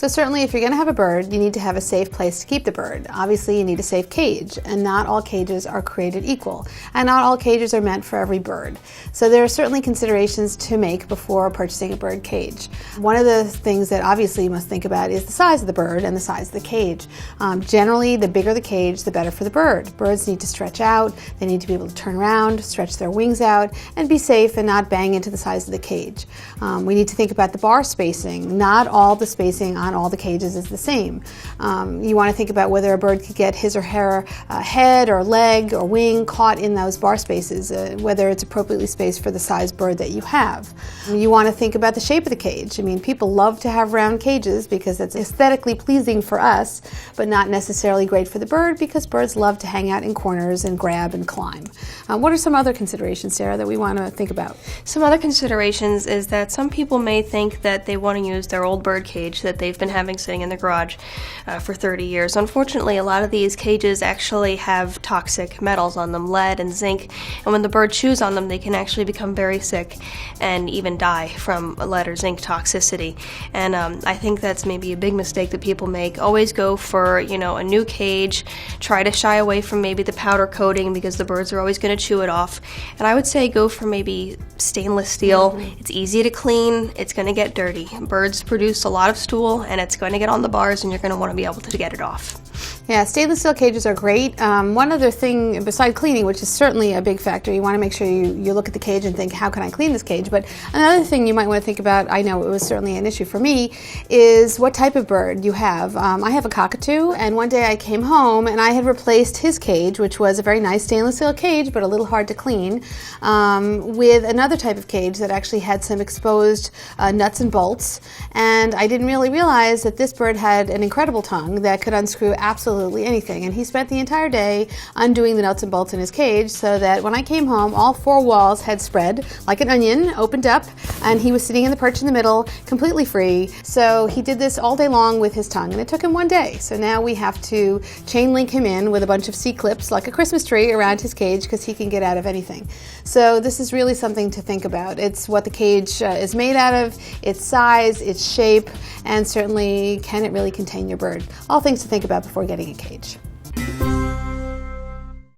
So certainly if you're going to have a bird, you need to have a safe place to keep the bird. Obviously you need a safe cage, and not all cages are created equal, and not all cages are meant for every bird. So there are certainly considerations to make before purchasing a bird cage. One of the things that obviously you must think about is the size of the bird and the size of the cage. Generally, the bigger the cage, the better for the bird. Birds need to stretch out, they need to be able to turn around, stretch their wings out, and be safe and not bang into the size of the cage. We need to think about the bar spacing. Not all the spacing on all the cages is the same. You want to think about whether a bird could get his or her head or leg or wing caught in those bar spaces, whether it's appropriately spaced for the size bird that you have. You want to think about the shape of the cage. I mean, people love to have round cages because it's aesthetically pleasing for us, but not necessarily great for the bird because birds love to hang out in corners and grab and climb. What are some other considerations, Sarah, that we want to think about? Some other considerations is that some people may think that they want to use their old bird cage that they've been having sitting in the garage for 30 years. Unfortunately, a lot of these cages actually have toxic metals on them, lead and zinc, and when the bird chews on them, they can actually become very sick and even die from lead or zinc toxicity. And I think that's maybe a big mistake that people make. Always go for, a new cage. Try to shy away from maybe the powder coating because the birds are always going to chew it off. And I would say go for maybe stainless steel. It's easy to clean. It's going to get dirty. Birds produce a lot of stool, and it's going to get on the bars, and you're going to want to be able to get it off. Yeah, stainless steel cages are great. One other thing, beside cleaning, which is certainly a big factor, you want to make sure you look at the cage and think, how can I clean this cage? But another thing you might want to think about, I know it was certainly an issue for me, is what type of bird you have. I have a cockatoo, and one day I came home and I had replaced his cage, which was a very nice stainless steel cage, but a little hard to clean, with another type of cage that actually had some exposed nuts and bolts. And I didn't really realize that this bird had an incredible tongue that could unscrew absolutely anything. And he spent the entire day undoing the nuts and bolts in his cage so that when I came home, all four walls had spread like an onion, opened up, and he was sitting in the perch in the middle, completely free. So he did this all day long with his tongue, and it took him one day. So now we have to chain link him in with a bunch of C-clips like a Christmas tree around his cage because he can get out of anything. So this is really something to think about. It's what the cage is made out of, its size, its shape, and certainly can it really contain your bird. All things to think about before getting a cage.